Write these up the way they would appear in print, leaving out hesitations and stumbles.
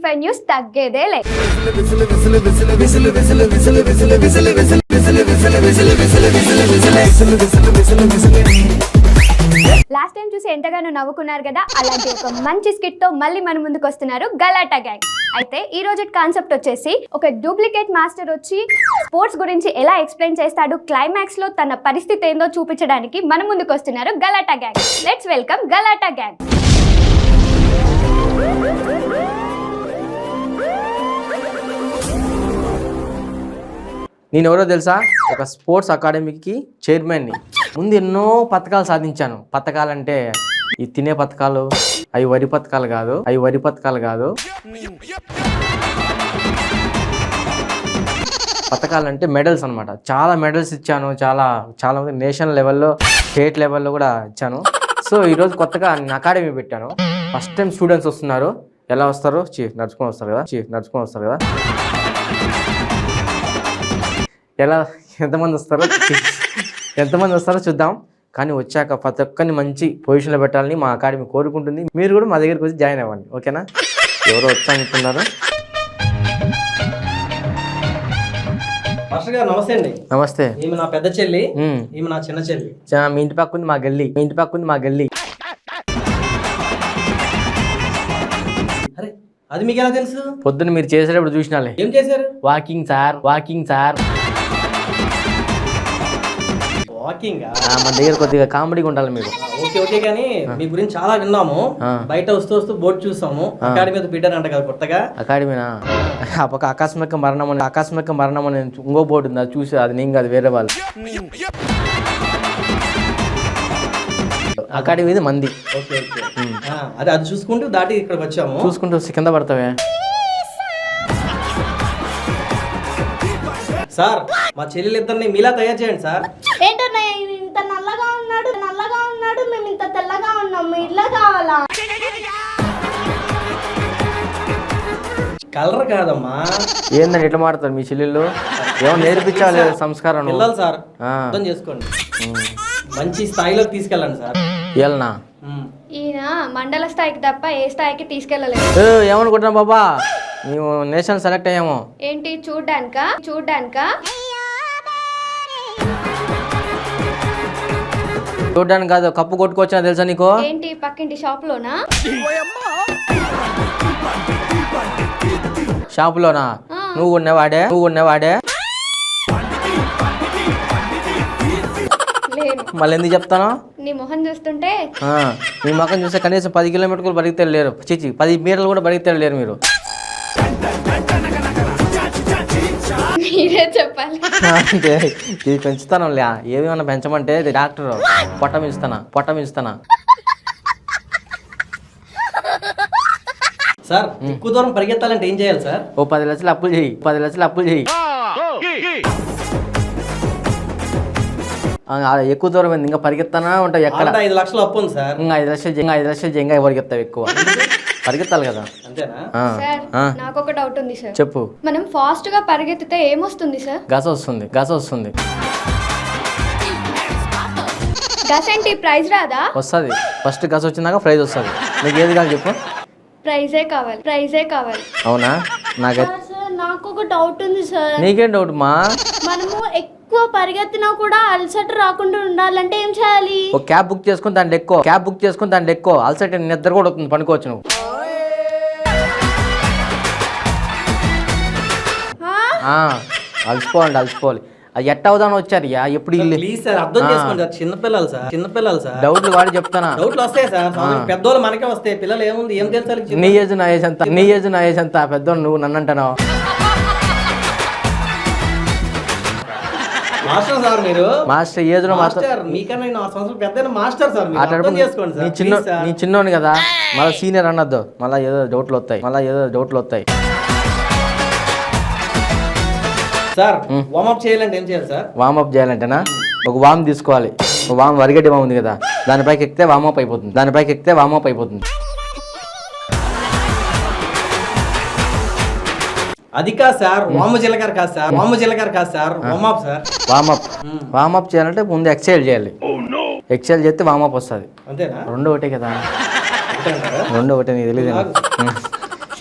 TV5 news తగ్గేదేలే. Last time చూసి ఎంతగానో నవ్వుకున్నారు కదా, అలాంటి ఒక మంచి స్కిట్ తో మళ్ళీ మన ముందుకు వస్తున్నారు గలాటా గ్యాంగ్. అయితే ఈ రోజు కాన్సెప్ట్ వచ్చేసి ఒక డూప్లికేట్ మాస్టర్ వచ్చి స్పోర్ట్స్ గురించి ఎలా ఎక్స్ప్లెయిన్ చేస్తాడు, క్లైమాక్స్ లో తన పరిస్థితి ఏందో చూపించడానికి మన ముందుకు వస్తున్నారు Galatta gang. Let's welcome Galatta gang. నేను ఎవరో తెలుసా? ఒక స్పోర్ట్స్ అకాడమీకి చైర్మన్ని. ముందు ఎన్నో పథకాలు సాధించాను. పథకాలంటే ఈ తినే పథకాలు, అవి వరి పథకాలు కాదు. పథకాలంటే మెడల్స్ అనమాట. చాలా మెడల్స్ ఇచ్చాను. చాలా మంది నేషనల్ లెవెల్లో, స్టేట్ లెవెల్లో కూడా ఇచ్చాను. సో ఈరోజు కొత్తగా నేను అకాడమీ పెట్టాను. ఫస్ట్ టైం స్టూడెంట్స్ వస్తున్నారు. ఎలా వస్తారు? నడుచుకొని వస్తారు కదా. ఎంతమంది వస్తారో చూద్దాం. కానీ వచ్చాక ప్రతి ఒక్కరిని మంచి పొజిషన్లో పెట్టాలని మా అకాడమీ కోరుకుంటుంది. మీరు కూడా మా దగ్గరికి వచ్చి జాయిన్ అవ్వండి, ఓకేనా? ఎవరో వచ్చానుకుంటున్నారు. నమస్తే అండి. నమస్తే. ఈమె నా పెద్ద చెల్లి, ఈమె నా చిన్న చెల్లి. మీ ఇంటి పక్క ఉంది మా గల్లీ. అది మీకు ఎలా తెలుసు? పొద్దున్న మీరు చేసేటప్పుడు చూసినాలే. ఏం చేశారు? Walking sir. మన దగ్గర కొద్దిగా కామెడీగా ఉండాలి మీరు. ఓకే కానీ మీ గురించి చాలా విన్నాము. బయట వస్తూ బోర్డు చూసాము. అకాడమీ పెట్టారంట కదా కొత్తగా. అకాడమీనా? ఆకస్మిక మరణం అని ఇంకో బోర్డు ఉంది, అది చూసి. అది నేను కాదు, వేరే వాళ్ళు. అకాడమీ ఇది మంది. అది చూసుకుంటూ దాటి ఇక్కడికి వచ్చాము. చూసుకుంటూ కింద పడతావే. సార్, మా చెల్లెలు ఇద్దరిని మీలా తయారు చేయండి సార్. ఏంటన్నా ఇంత నల్లగా ఉన్నాడు, మేము ఇంత తెల్లగా ఉన్నాం, ఇట్లా కావాలా? కలర్ కాదమ్మా. ఏందని ఎట్లా మాడతారు మీ చెల్లెళ్ళు? ఏమో నేర్పించాలి సంస్కారం. పిల్లలు సార్, అర్థం చేసుకోండి. మంచి స్థాయిలోకి తీసుకెళ్ళండి సార్. వెళ్ళనా? ఈయన మండల స్థాయికి తప్ప ఏ స్థాయికి తీసుకెళ్ళలేదు. ఏమనుకుంటున్నా బాబా, మేము నేషనల్ సెలెక్ట్ అయ్యాము. ఏంటి చూడ్డానికా? చూడ్డానికి కాదు, కప్పు కొట్టుకొచ్చినా తెలుసా నీకు? ఏంటి పక్కింటి షాప్లోనా? షాపులోనా? నువ్వు ఉన్నవాడే మళ్ళీ ఎందుకు చెప్తాను? నీ మొహం చూస్తుంటే. మీ మొహం చూస్తే కనీసం 10 కిలోమీటర్లు బరిగితే లేరు. 10 మీటర్లు కూడా బరిగితే లేరు మీరు. మీరే చెప్పాలి. అంటే ఇది పెంచుతాను. ఏమన్నా పెంచమంటే డాక్టర్ పొట్ట పెంచుతానా. సార్, ఎక్కువ దూరం పరిగెత్తాలంటే ఏం చేయాలి సార్? ఓ 10 లక్షలు అప్పులు చేయి. ఎక్కువ దూరం ఇంకా పరిగెత్తానా ఉంటా. ఎక్కడ 5 లక్షలు అప్పు ఉంది సార్. ఇంకా 5 లక్షలు ఇంకా పరిగెత్తావు. ఎక్కువ పరిగెత్తాలి కదా. సార్, నాకు ఒక డౌట్ ఉంది సార్. చెప్పు. మనం ఫాస్ట్ గా పరిగెత్తితే ఏమొస్తుంది సార్? గస వస్తుంది. గస ఏంటి? ప్రైజ్ రాదా? వస్తుంది. ఫస్ట్ గస వచ్చినాక ప్రైజ్ వస్తుంది. నీకు ఏది కాదు చెప్పు. ప్రైజే కావాలి. అవునా? నాకు ఒక డౌట్ ఉంది సార్. నీకేం డౌట్ మా? మనము ఎక్కువ పరిగెత్తినా కూడా అలసట రాకుండా ఉండాలంటే ఏం చేయాలి? ఒక క్యాబ్ బుక్ చేసుకుని దాంట్లో ఎక్కువ అలసట నిద్ర కూడా అవుతుంది, పనుకోవచ్చు నువ్వు. అలసిపోవాలి. అది ఎట్ట అవుదాని వచ్చారు ఎప్పుడు అర్థం చేసుకోండి. చిన్నపిల్లలు సార్. డౌట్లు వాడి చెప్తానా? డౌట్లు వస్తాయి సార్. పెద్దోళ్ళు మనకే వస్తాయి. పిల్లలు ఏముంది, ఏం తెలుసు? నీ ఏజ్ నా ఏజ్ అంతా పెద్దోళ్ళు నువ్వు నన్ను అంటున్నావు. మాస్టర్ సార్ మీరు. మాస్టర్ ఏజ్ లో మాస్టర్ మీకన్నా 4 సంవత్సరాలు పెద్ద మాస్టర్ సార్. అర్థం చేసుకోండి సార్. నీ చిన్నోని కదా, మళ్ళీ సీనియర్ అనొద్దు. మళ్ళీ ఏదో డౌట్లు వస్తాయి. సార్, వార్మప్ చేయాలంటే ఏం చేయాలి సార్? వార్మప్ చేయాలంటేనా? ఒక వామ్ తీసుకోవాలి. ఒక వామ్ వరిగడ్డి వామ్ ఉంది కదా, దానిపైకి ఎక్కితే వార్మప్ అయిపోతుంది. అది కాదు సార్, వాము జీలకర్ర కాదు సార్, వార్మప్ చేయాలంటే ముందు ఎక్సర్సైజ్ చేయాలి. ఎక్సర్సైజ్ చేస్తే వార్మప్ వస్తుంది. అంతేనా? రెండు ఒకటే కదా. నీకు తెలియదు.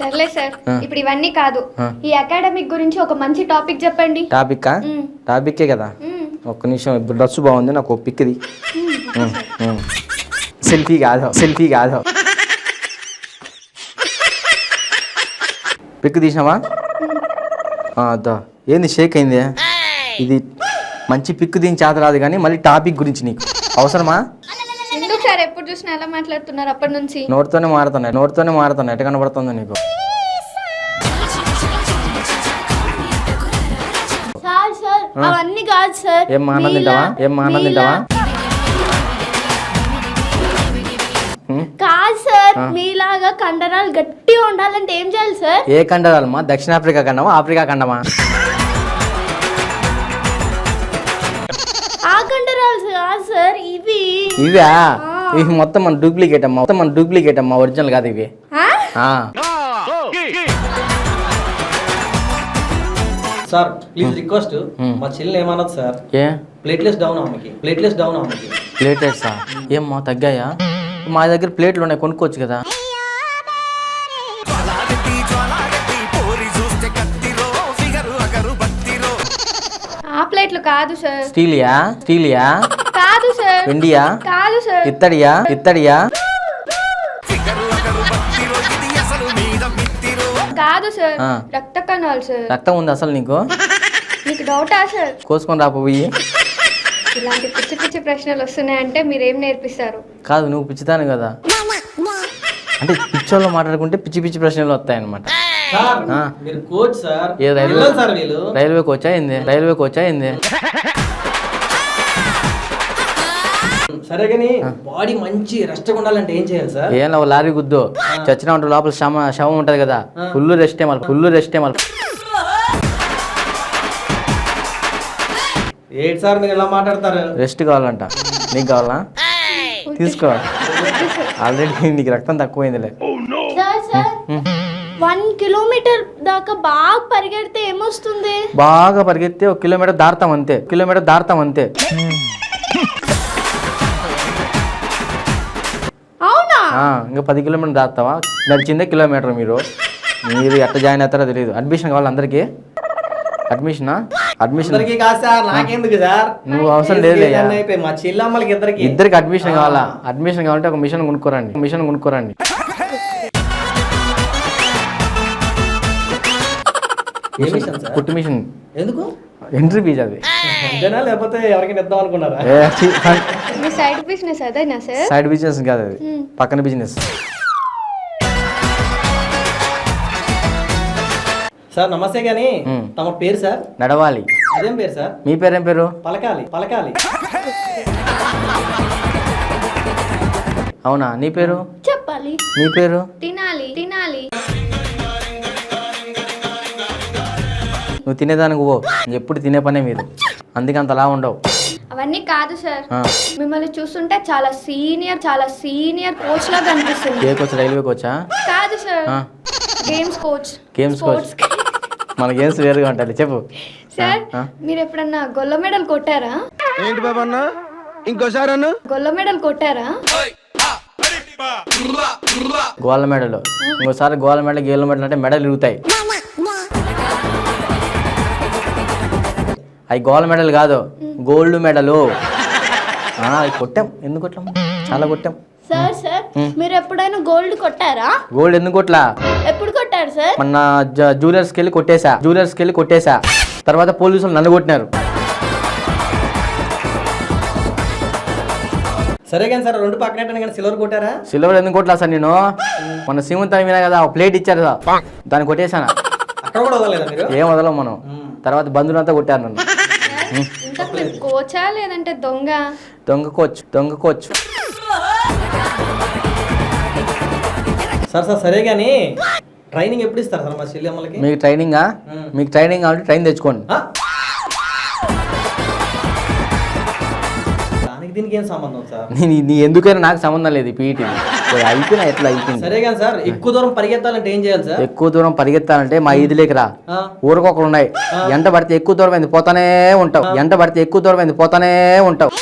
సర్లే సార్, ఇప్పుడు ఇవన్నీ కాదు, ఈ అకాడమిక్ గురించి ఒక మంచి టాపిక్ చెప్పండి. టాపిక్కా? టాపిక్కే కదా, ఒక్క నిమిషం. ఇప్పుడు డ్రెస్ బాగుంది, నాకు పిక్ది. సెల్ఫీ కాదు, సెల్ఫీ కాదు. పిక్ తీసినావా? అదా ఏంది షేక్ అయింది? ఇది మంచి పిక్ దీని చేత రాదు కానీ మళ్ళీ టాపిక్ గురించి నీకు అవసరమా? ఎందుకు సార్ ఎప్పుడు చూసినా ఎలా మాట్లాడుతున్నారు అప్పటి నుంచి? నోటితోనే మారుతున్నాయి ఎట్ట కనబడుతుందో నీకు? సార్ అవన్నీ కాదు సార్. ఏం ఆనందింటావా? కాదు సార్, మీలాగా కండరాలు గట్టిగా ఉండాలంటే ఏం చేయాలి సార్? ఏ కండరాలమ్మా? దక్షిణాఫ్రికా ఖండమా, ఆఫ్రికా ఖండమా? ఆ కండరాలు కాదు సార్, ఇవా? ఇవి మొత్తం మన డూప్లికేట్ అమ్మా, ఒరిజినల్ కాదు ఇవి. సార్ ప్లీజ్ రిక్వెస్ట్, మా చెల్లి ఏమన్నది సార్? ఏ ప్లేట్లెస్ డౌన్ ఆమెకి. ప్లేటెట్సా? ఏమ్మా తగ్గాయా? మా దగ్గర ప్లేట్లు ఉన్నాయి, కొనుక్కోవచ్చు కదా. ఆ ప్లేట్లు కాదు సార్. స్టీలియా కాదు సార్. వెండియా? కాదు సార్. ఇత్తడియా? కాదు సార్, రక్త కణాలు సార్. రక్తం ఉంది అసలు నీకు? మీకు డౌటా సార్? కోసుకొని రాపోయి. ఇలాంటి పిచ్చి పిచ్చి ప్రశ్నలు వస్తున్నాయంటే మీరేం నేర్పిస్తారు? కాదు, నువ్వు పిచ్చితాను కదా, అంటే పిచ్చోళ్ళు మాట్లాడుకుంటే పిచ్చి పిచ్చి ప్రశ్నలు వస్తాయన్నమాట. మీరు కోచ్ సార్. ఏ రైల్వే కోచా ఏంది? సరే కానీ బాడీ మంచి రెస్ట్ ఉండాలంటే ఏం చేయాలి సార్? ఏం లారీ గుద్దు చచ్చిన ఉంటారు, లోపల శవం ఉంటది కదా, ఫుల్ రెస్టే మళ్ళీ. ఏంటి సార్ మీరు ఎలా మాట్లాడతారు? రెస్ట్ కావాలంట. నీకు కావాలా? తీసుకో, ఆల్రెడీ నీకు రక్తం తక్కువైందిలే. 1 కిలోమీటర్ దాకా బాగా పరిగెడితే ఏమొస్తుంది? బాగా పరిగెత్తే 1 కిలోమీటర్ దాడతాం అంతే. అవునా? ఇంకా 10 కిలోమీటర్ దాటుతావా? నడిచిందే కిలోమీటర్. మీరు ఎట్లా జాయిన్ అవుతారో తెలియదు. అడ్మిషన్ కావాలి అందరికి? అడ్మిషన్ కాదు సార్, నాకెందుకు సార్? నువ్వు అవసరం లేదు. మా చెల్లమ్మలకి ఇద్దరికి అడ్మిషన్ కావాలా? అడ్మిషన్ కావాలంటే ఒక మిషన్ కొనుక్కోరండి. కుట్టు మిషన్. ఎందుకు? ఎంట్రీ ఫీజు అది. లేకపోతే ఎవరికైనా ఇద్దాం అనుకున్నారా? మీ సైడ్ బిజినెస్ అదేనా సార్? సైడ్ బిజినెస్ కాదు అది, పక్కన బిజినెస్. సార్ నమస్తే గాని తమ పేరు సార్? నడవాలి. అదేం పేరు సార్? మీ పేరేం పేరు? పలకాలి. అవునా? నీ పేరు చెప్పాలి. నీ పేరు? తినాలి. నువ్వు తినేదానికి పో, ఎప్పుడు తినే పనే మీరు, అందుకే అంతలా ఉండవు. అవన్నీ కాదు సార్, మిమ్మల్ని చూస్తుంటే చాలా సీనియర్ కోచ్ లా కనిపిస్తుంది. ఏ కోచ్? రైల్వే కోచా? కాదు సార్, గేమ్స్ కోచ్. మన గేమ్స్ వేరుగా ఉంటాయి. చెప్పు సార్, మీరు ఎప్పుడన్నా గొల్ల మెడల్ కొట్టారా? ఏంటి బాబన్నా, ఇంకోసారి అన్న గొల్ల మెడల్ కొట్టారా? Gold medal. ఇంకోసారి గోల్డ్ మెడల్ గేల్ మెడల్ అంటే మెడల్ ఇరుగుతాయి. అవి గోల్డ్ మెడల్ కాదు, గోల్డ్ మెడలు. కొట్టాం. ఎందుకు కొట్టాం? చాలా కొట్టాం. సార్ మీరు ఎప్పుడైనా గోల్డ్ కొట్టారా? గోల్డ్ ఎందుకు కొట్లా? ఎప్పుడు కొట్టారు సార్? మొన్న జ్యువెలర్స్కి వెళ్ళి కొట్టేశా. తర్వాత పోలీసులు నన్ను కొట్టినారు. సరే కానీ సార్, 2 పక్కన కానీ సిల్వర్ కొట్టారా? సిల్వర్ ఎందుకు కొట్టలా సార్? నేను మొన్న సీమంతం వినా కదా, ప్లేట్ ఇచ్చారు కదా, దాన్ని కొట్టేశాను. అక్కడ కూడా వదలలేదా మీరు? ఏం వదలం మనం. తర్వాత బంధువులంతా కొట్టారు నన్ను. కోచా లేదంటే దొంగ కోచ్. సార్ సరే కానీ ట్రైనింగ్ ఎప్పుడు ఇస్తారు సార్ మా చెల్లెమ్మలకి? మీకు ట్రైనింగ్ కావాలంటే ట్రైన్ తెచ్చుకోండి. దానికి దీనికి ఏం సంబంధం సార్? నీ ఎందుకైనా నాకు సంబంధం లేదు. పీఈటీ అయిపోయింది. సరే కానీ సార్, ఎక్కువ దూరం పరిగెత్తాలంటే ఏం చేయాలి సార్? ఎక్కువ దూరం పరిగెత్తాలంటే మా ఈదిలేకి రా, ఊరికొకరు ఉన్నాయి. ఎంట పడితే ఎక్కువ దూరం అయింది పోతానే ఉంటావు.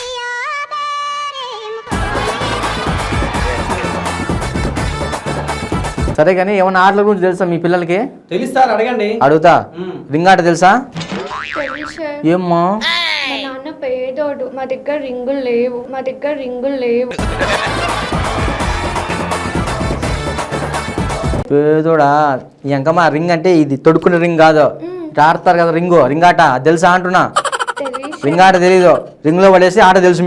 సరే కానీ ఏమన్నా ఆటల గురించి తెలుసా మీ పిల్లలకి? తెలుసు సార్, అడగండి. అడుగుతా. రింగ్ ఆట తెలుసా? ఏమ్మా? మా నాన్న పేదోడు, మా దగ్గర రింగులు లేవు. పేదోడా? ఇంకమ్మా రింగ్ అంటే ఇది తొడుక్కునే రింగ్ కాదు, ఇట్లా ఆడతారు కదా రింగ్ ఆట, అది తెలుసా అంటున్నా? రింగ్ ఆట తెలీదు, రింగ్ లో పడేసి ఆట తెలుసు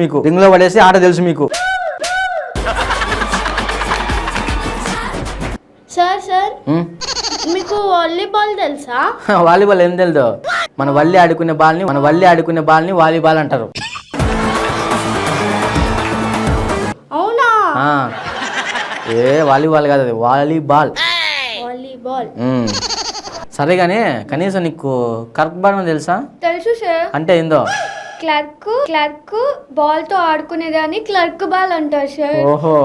మీకు. సార్ మీకు వాలీబాల్ తెలుసా? వాలీబాల్ ఏం తెలుదు? మన వల్లి ఆడుకునే బాల్ని వాలీబాల్ అంటారు. అవునా? వాలీబాల్ కాదు, అది వాలీబాల్. సరే కానీ కనీసం నీకు కరెక్ట్ బాల్ తెలుసా? తెలుసు సార్. అంటే ఏందో? క్లర్క్ బాల్ తో ఆడుకునేదాన్ని క్లర్క్ బాల్ అంటారు సార్. ఓహో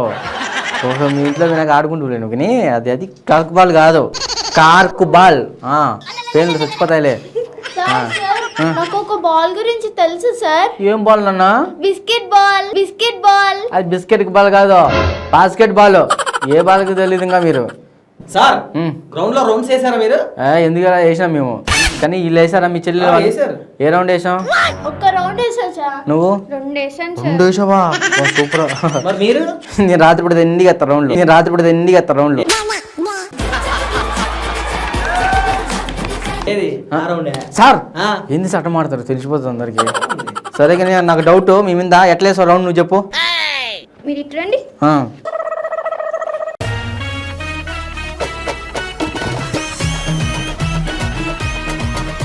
మీ ఇంట్లో నాకు ఆడుకుంటూ కానీ అది కర్క్ బాల్ కాదు, కార్క్ బాల్. పేర్లు చచ్చిపోతాయిలే. నాకు ఒక బాల్ గురించి తెలుసు సార్. ఏం బాల్ నాన్న? Biscuit ball. అది బిస్కెట్ బాల్ కాదు, బాస్కెట్ బాల్. ఏ బాల్కి తెలియదు ఇంకా మీరు. సార్ గ్రౌండ్ లో రౌండ్స్ వేసారా మీరు? ఎందుకు వేసాం మేము, కానీ వీళ్ళు వేసారా మీ చెల్లి? ఏ రౌండ్ వేసాం? ఒక్క రౌండ్ వేసా సార్. నువ్వు? 2 వేసాను సార్. 2 వేసావా? సూపర్. మరి మీరు? నేను రాత్రి పడితే ఎన్నిగా ఎత్తా రౌండ్లు. సార్ ఏంది చట్టం ఆడతారు తెలిసిపోతుంది అందరికి. సరే కానీ నాకు డౌట్ మీ మీద, ఎట్లా వేసావు రౌండ్ నువ్వు చెప్పు. మీరు ఇటు రండి.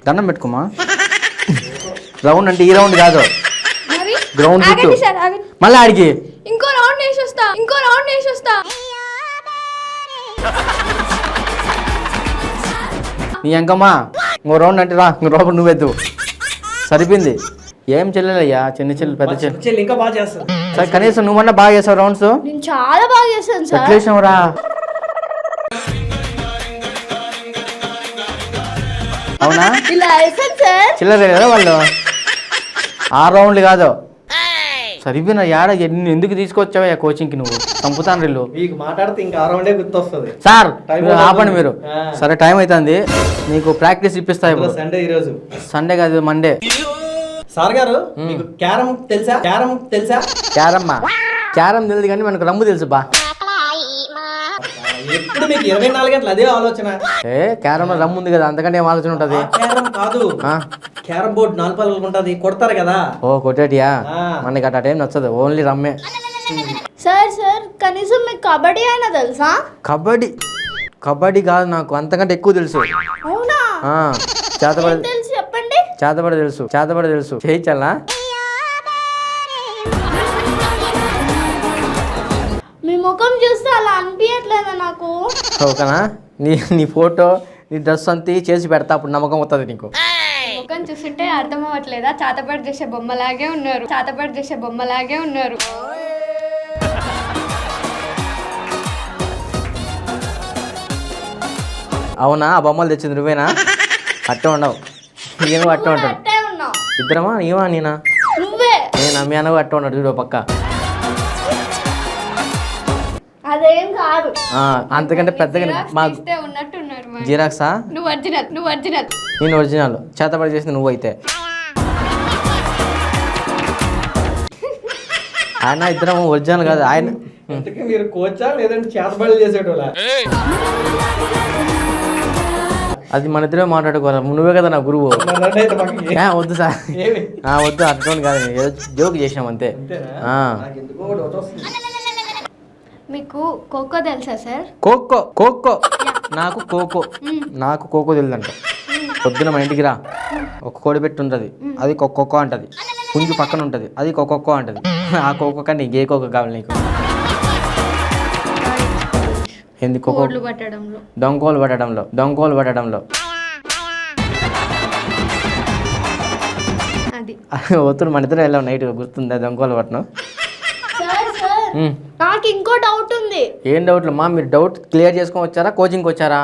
దండం పెట్టుకోమా. రౌండ్ అంటే ఈ రౌండ్ కాదు, మరి గ్రౌండ్ చుట్టూ. ఆగండి సార్, ఆగండి. మళ్ళీ ఆడికి ఇంకో రౌండ్ వేసి వస్తా. నీ అంకమ్మా ఇంకో రౌండ్ అంటే రా, ఇంకో రౌండ్ నువ్వెద్దు. సరిపోయింది. ఏం చెల్లెలయ్యా, చిన్న చెల్లి పెద్ద చెల్లి ఇంకా బాగా చేస్తారు. సరే కనీసం నువ్వన్నా బాగా చేసావు రౌండ్స్. నేను చాలా బాగా చేశాను సార్. ఎట్లా వేసినావురా? అవునా? ఇలా వేసాను సార్. చిల్లరే కదా వాళ్ళు. 6 రౌండ్లు కాదు. సరిపోయిన యాడ ఎందుకు తీసుకొచ్చావా కోచింగ్ కి? నువ్వు చంపుతాను రిల్లు. మీకు మాట్లాడితే ఇంకా 6 రౌండే గుర్తొస్తుంది సార్. ఆపండి మీరు. సరే టైం అవుతుంది, నీకు ప్రాక్టీస్ ఇప్పిస్తా. సండే ఈరోజు. సండే కాదు, మండే. సార్ గారు మీకు క్యారమ్ తెలుసా? క్యారమ్ తెలియదు కానీ మనకు రమ్ము తెలుసు బా. ఎప్పుడు మీకు 24 గంటలు అదే ఆలోచన. క్యారమ్ లో రమ్ము ఉంది కదా, అంతకంటే ఏం ఆలోచన ఉంటది? క్యారమ్ కాదు, క్యారమ్ బోర్డ్ 4 పలకలు ఉంటది, కొడతారు కదా. కొట్టేటియా? మనకి అట్లా టైం నచ్చదు, ఓన్లీ రమ్మే. సార్ కనీసం మీకు కబడ్డీ అయినా తెలుసా? కబడ్డీ కాదు, నాకు అంతకంటే ఎక్కువ తెలుసు. అవునా? చేతబడి తెలుసు చెప్పండి. చేతబడి తెలుసు. చేయించాలా? మీ ముఖం చూస్తే అలా అనిపించట్లేదా నాకు? ఓకేనా? నీ ఫోటో, నీ డ్రెస్ అంతా చేసి పెడతా, అప్పుడు నమ్మకం వస్తుంది నీకు. ముఖం చూస్తుంటే అర్థం అవ్వట్లేదా? చాతపడి చేసే బొమ్మలాగే ఉన్నారు. అవునా? ఆ బొమ్మలు తెచ్చింది నువ్వేనా? అట్టే ఉండవు, నేను అట్టే ఉంటాను. అట్టే ఉన్నావు. ఇద్దరమా? నీవా నేనా? నువ్వే. నేను అమ్మి అనవు అట్టే ఉన్నాడు చూడు పక్క. అదేం కాదు. అంతకంటే పెద్దగా ఉన్నట్టున్నారు. జిరాక్సా? నువ్వు ఒరిజినల్. నేను ఒరిజినల్. చేతబడి చేసింది నువ్వు అయితే. ఆయన ఇద్దరం ఒరిజినల్ కాదు. ఆయన మీరు కోచా లేదంటే చేతబడులు చేసేటోళ్ళ? అది మన ఇద్దరే మాట్లాడుకోవాలి. నువ్వే కదా నా గురువు. వద్దు సార్, వద్దు. అర్థం కాదు, ఏదో జోక్ చేసినాం అంతే. మీకు ఖోఖో తెలుసా సార్? ఖోఖో నాకు ఖోఖో తెలియదంట. పొద్దున మా ఇంటికి రా, ఒక కోడి పెట్టి ఉంటుంది, అది ఖోఖో అంటది. పుంజు పక్కన ఉంటుంది, అది ఖోఖో అంటది. ఆ ఖోఖో కానీ నీకు ఏ ఖోఖో కావాలి నీకు? ఎందుకు? దొంగోలు పట్టడంలో ఒత్తుడు మన ఇద్దరు వెళ్ళాం నైట్, గుర్తుందా? దొంగోలు పట్టణం. నాకు ఇంకో డౌట్ ఉంది. ఏం డౌట్లు మా? మీరు డౌట్ క్లియర్ చేసుకొని వచ్చారా, కోచింగ్కి వచ్చారా?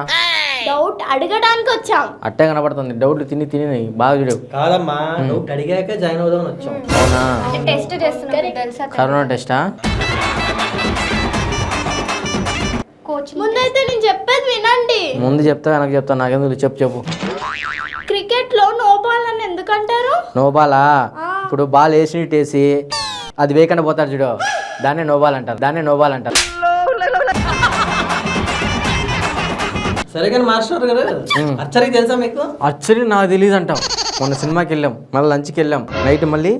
డౌట్ అడగడానికి వచ్చాం. అట్టే కనపడుతుంది, డౌట్లు తిని బాగా చూడు. కాదమ్మా, డౌట్ అడిగాక జాయిన్ అవుదామని వచ్చాం. అవునా? టెస్ట్ చేస్తున్నారు తెలుసా? కరోనా టెస్టా? కోచ్ ముందైతే నేను చెప్పేది వినండి. ముందు చెప్తా వెనక్కి చెప్తా, నాకెందుకు చెప్పు. క్రికెట్ లో నో బాల్ అని ఎందుకంటారు? నో బాలా? ఇప్పుడు బాల్ వేసి అది వేయకుండా పోతారు చూడు, దాన్నే నో బాల్ అంటారు. సరే కానీ మాస్టర్ గారు, అచ్చరికి తెలుసా మీకు? అచ్చరి నాకు తెలియదు అంటావు. మొన్న సినిమాకి వెళ్ళాం, మళ్ళీ లంచ్కి వెళ్ళాం, నైట్ మళ్ళీ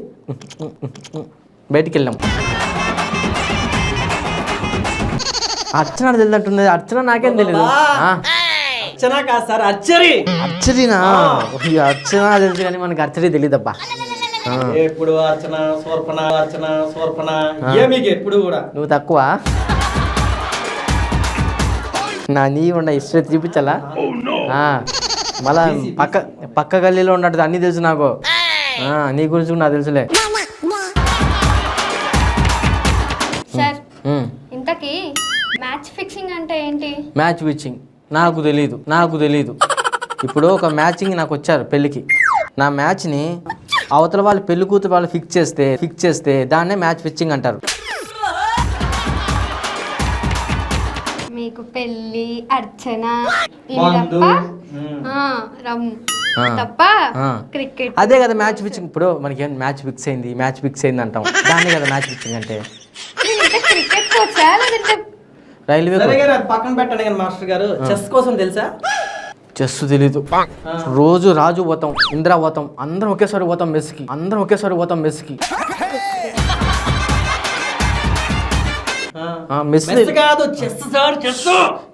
బయటికి వెళ్ళాం. అర్చన తెలియదు అంటున్నది. అర్చన నాకేం తెలియదు. అర్చన కాదు సార్, అచ్చరి. అర్చరినా? అర్చన తెలుసు కానీ మనకి అర్చరి తెలియదబ్బా. ఎప్పుడు అర్చన సోర్పణ మీకు ఎప్పుడు కూడా నువ్వు తక్కువ. నా నీ ఉన్న హిస్టరీ చూపించాలా? మళ్ళా పక్క గల్లీలో ఉన్నట్టు అన్నీ తెలుసు నాకు. నీ గురించి నాకు తెలుసులే. సార్ ఇంతకీ మ్యాచ్ ఫిక్సింగ్ అంటే ఏంటి? మ్యాచ్ ఫిక్సింగ్ నాకు తెలీదు. ఇప్పుడు ఒక మ్యాచింగ్ నాకు వచ్చారు పెళ్ళికి, నా మ్యాచ్ని అవతల వాళ్ళు పెళ్లి కూతురు వాళ్ళు ఫిక్స్ చేస్తే దాన్నే మ్యాచ్ ఫిక్సింగ్ అంటారు. మీకు పెళ్ళి, అర్చన తప్ప క్రికెట్ అదే కదా మ్యాచ్ ఫిక్సింగ్. ఇప్పుడు మనకి మ్యాచ్ ఫిక్స్ అయింది అంటాం, దాన్నే కదా మ్యాచ్ ఫిక్సింగ్ అంటే. క్రికెట్ కోచా లేదంటే రైల్వే పక్కన పెట్టండి కానీ మాస్టర్ గారు, చెస్ కోసం తెలుసా? చెస్ తెలీదు. రోజు రాజు పోతాం, ఇంద్రా పోతాం, అందరం ఒకేసారి పోతాం మెస్కి.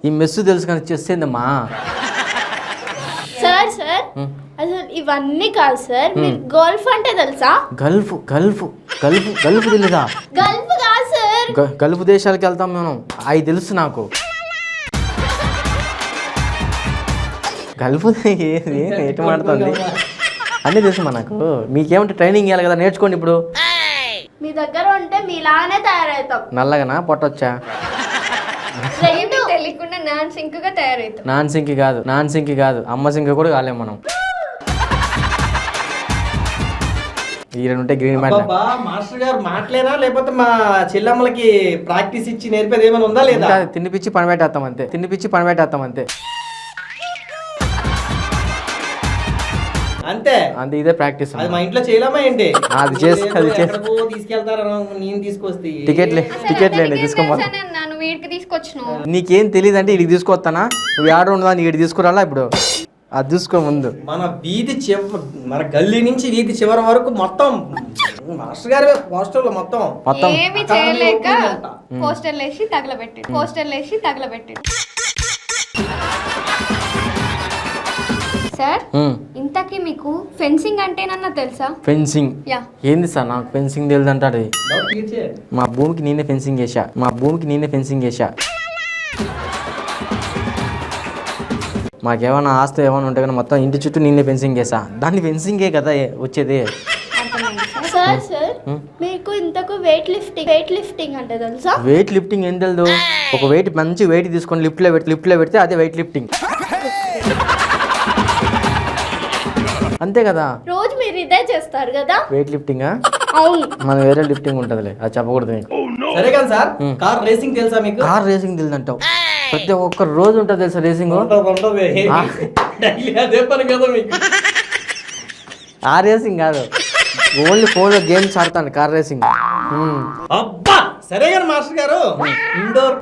ఈ మెస్సు తెలుసు కానీ చెస్ ఏందమ్మా? సార్ అసలు ఇవన్నీ కాదు సార్, మీరు గోల్ఫ్ అంటే తెలుసా? గల్ఫ్ తెలీదా? గల్ఫ్ కాదు సార్, గల్ఫ్ దేశాలకు వెళ్తాం మేము, అవి తెలుసు నాకు. గల్ఫ్ ఏది ఎటు మాడుతుంది అన్నీ తెలుసు మనకు. మీకేమంటే ట్రైనింగ్ ఇవ్వాలి కదా, నేర్చుకోండి. ఇప్పుడు మీ దగ్గర ఉంటే మీలానే తయారవుతాం. నల్లగనా పొట్టొచ్చా? తెలియకుండా నాన్ సింక్ కాదు, అమ్మ సింక్ కూడా కాలేము మనం. ఉంటే గ్రీన్ మ్యాట్. మాస్టర్ గారు మాట్లేనా లేకపోతే మా చెల్లమ్మలకి ప్రాక్టీస్ ఇచ్చి నేర్పేది ఏమైనా ఉందా లేదా? తినిపిచ్చి పని పెట్టేస్తాం అంతే. అంతే ఇదే ప్రాక్టీస్. అది మా ఇంట్లో చేయలేమా ఏంటి? అది చేసి తీసుకెళ్తారా? నేను తీసుకొస్తే టికెట్లేండి తీసుకోమని. వీడికి తీసుకొచ్చిన నీకేం తెలియదు అంటే ఇడికి తీసుకొస్తానా? నువ్వు ఆడ ఉండదా, నీకు తీసుకురాలా? ఇప్పుడు అది చూసుకో ముందు. మన గల్లీ నుంచి వీధి చివరి వరకు మొత్తం మాస్టర్ గారి హాస్టల్లో మొత్తం ఏమి చేయలేక పోస్టర్లు వేసి తగలబెట్టి. సార్ ఇంతకీ మీకు ఫెన్సింగ్ అంటేనన్నా తెలుసా? ఫెన్సింగ్ ఏంది సార్? నాకు ఫెన్సింగ్ తెలియదు అంటాడు. మా భూమికి నేనే ఫెన్సింగ్ చేశా. మాకేమైనా ఆస్తి ఏమైనా ఉంటే కానీ మొత్తం ఇంటి చుట్టూ నేనే ఫెన్సింగ్ చేసా. దాన్ని ఫెన్సింగే కదా వచ్చేది. సార్ మీకు ఇంతకు వెయిట్ లిఫ్టింగ్ అంటే తెలుసా? వెయిట్ లిఫ్టింగ్ ఏం తెలుదు? ఒక మంచి వెయిట్ తీసుకొని లిఫ్ట్లో పెడితే అదే వెయిట్ లిఫ్టింగ్. అంతే కదా? రోజు మీరు ఇదే చేస్తారు కదా వెయిట్ లిఫ్టింగ్. అవును, మన వేరే లిఫ్టింగ్ ఉంటదిలే, అది చెప్పకూడదు మీకు. సరే కానీ సార్, కార్ రేసింగ్ తెలుసా మీకు? కార్ రేసింగ్ తెలియదు అంటావు. ప్రతి ఒక్క రోజు ఉంటుంది తెలుసా రేసింగ్? అదే పని కదా మీకు. ఆ రేసింగ్ కాదు, ఓన్లీ ఫోన్లో గేమ్స్ ఆడతాను కార్ రేసింగ్. అబ్బా సరే కానీ మాస్టర్ గారు,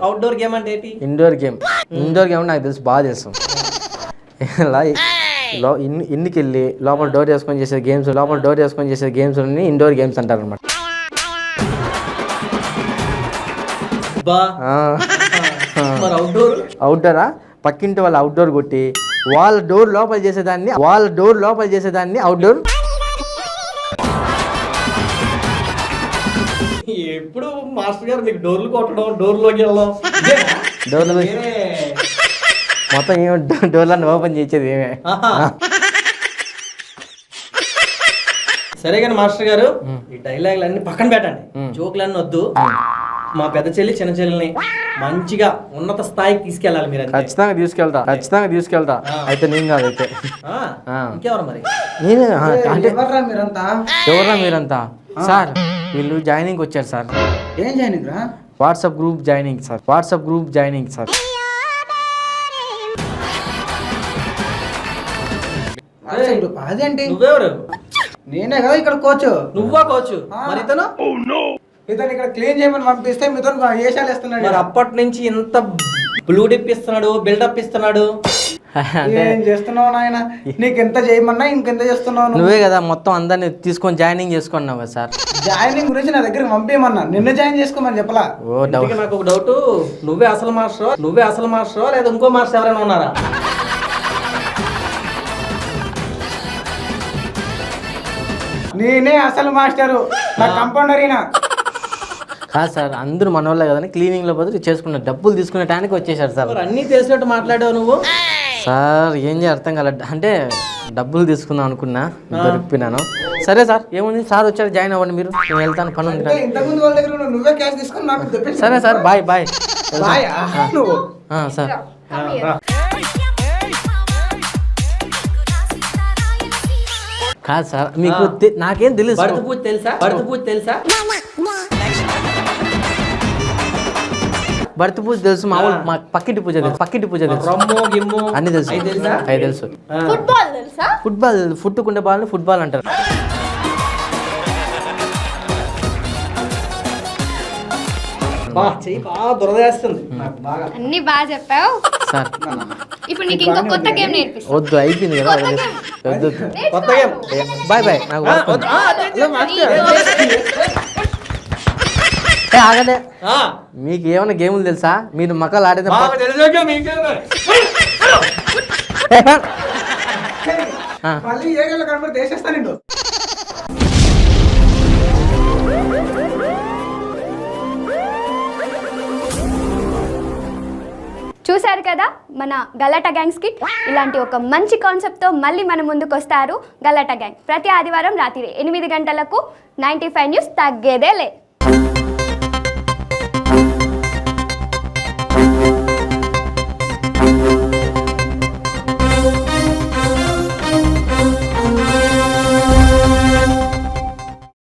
అవుట్డోర్ గేమ్ అంటే ఏంటి? ఇండోర్ గేమ్ నాకు తెలుసు, బాగా తెలుసు. ఇంటికి వెళ్ళి లోపల డోర్ వేసుకొని చేసే గేమ్స్ అన్ని ఇండోర్ గేమ్స్ అంటారు అనమాట. అవుట్డోరా? పక్కింటి వాళ్ళు అవుట్డోర్ కొట్టి వాళ్ళ డోర్ లోపల చేసేదాన్ని అవుట్డోర్. ఎప్పుడు మాస్టర్ గారు మీకు డోర్లు కొట్టడం, డోర్లోకి వెళ్ళడం, మొత్తం ఏమో డోర్లను ఓపెన్ చేసేది ఏమే. సరే కానీ మాస్టర్ గారు, ఈ డైలాగులు అన్ని పక్కన పెట్టండి, జోకులన్నీ వద్దు. మా పెద్ద చెల్లి చిన్న చెల్లిని మంచిగా ఉన్నత స్థాయికి తీసుకెళ్ళాలి మీరు. ఖచ్చితంగా తీసుకెళ్తా. అయితే నేను కాదు, అయితే ఇంకెవరు మరి? నేనే. అంటే ఎవర్రా మీరంతా? సార్ వీళ్ళు జాయినింగ్ వచ్చారు సార్. ఏం జాయినింగ్ రా? WhatsApp group joining sir. అదేంటి నువ్వెవరు? నేనే కదా ఇక్కడ కోచ్. నువ్వా కోచ్? మరి ఇతను ఇతను ఇక్కడ క్లీన్ చేయమని పంపిస్తే మీతో ఏషాలు వేస్తున్నాడు. మరి అప్పటి నుంచి ఇంత బ్లూ డిప్ ఇస్తున్నాడు, బిల్డప్ ఇస్తున్నాడు. ఏం చేస్తున్నావు నాయన? నీకు ఎంత చేయమన్నా ఇంకెంత చేస్తున్నావు నువ్వు? నువ్వే కదా మొత్తం అందరిని తీసుకొని జాయినింగ్ చేసుకున్నావు కదా సార్. జాయినింగ్ గురించి నా దగ్గర పంపించమన్నా, నిన్న జాయిన్ చేసుకోమని చెప్పలా. ఓ డౌట్. ఇంతకీ నాకు ఒక డౌట్, నువ్వే అసలు మాస్టరా లేదా ఇంకో మాస్టర్ ఎవరైనా ఉన్నారా? నేనే అసలు మాస్టరు, నా కంపౌండర్ ఈయన. కాదు సార్, అందరూ మన వాళ్ళే కదని క్లీనింగ్ లో బదులు చేసుకున్న డబ్బులు తీసుకునే టైంకి వచ్చేసారు సార్. మరి అన్నీ తెలిసినట్టు మాట్లాడావు నువ్వు. సార్ ఏం చేయ అర్థం కాలేదు, అంటే డబ్బులు తీసుకుందాం అనుకున్నా, దొరికిపోయినాను. సరే సార్, ఏముంది సార్ వచ్చారు, జాయిన్ అవ్వండి మీరు, నేను వెళ్తాను, పని ఉంది. అంటే ఇంతకుముందు వాళ్ళ దగ్గర ఉన్న నువ్వే క్యాష్ తీసుకొని నాకు తెప్పించు. సరే సార్, బాయ్ బాయ్. బాయ్, నువ్వు సార్ కాదు సార్, మీకు నాకేం తెలుసు. భరత పూజ తెలుసా? భర్త పూజ తెలుసు, మామూలు మా పక్కింటి పూజ తెలుసు, రమ్ము గిమ్ము అన్ని తెలుసు. అవి తెలుసా? అవి తెలుసు. ఫుట్బాల్ తెలుసా? ఫుట్బాల్, ఫుట్టుకుండే బాల్ ఫుట్బాల్ అంటారు. చెయ్యి బాగా దురదేస్తుంది నాకు బాగా. అన్ని బాగా చెప్పావు. సార్ ఇప్పుడు నీకు ఇంకో కొత్త గేమ్ నేర్పిస్తా. వద్దు, అయిపోయింది కదా, వద్దు. కొత్త గేమ్. Bye bye. నాకు work ఉంది. ఆగదే, మీకు ఏమైనా గేములు తెలుసా? మీరు మక్కలు ఆడేది బాగా తెలిసే గేమ్ ఇంకేంది? మళ్ళీ ఏరియాలో కనబడి వేసేస్తా నిన్ను. చూశారు కదా మన గలాటా గ్యాంగ్ స్కిట్. ఇలాంటి ఒక మంచి కాన్సెప్ట్తో మళ్ళీ మన ముందుకు వస్తారు గలాటా గ్యాంగ్. ప్రతి ఆదివారం రాత్రి 8 గంటలకు 95 న్యూస్ తగ్గేదే లే.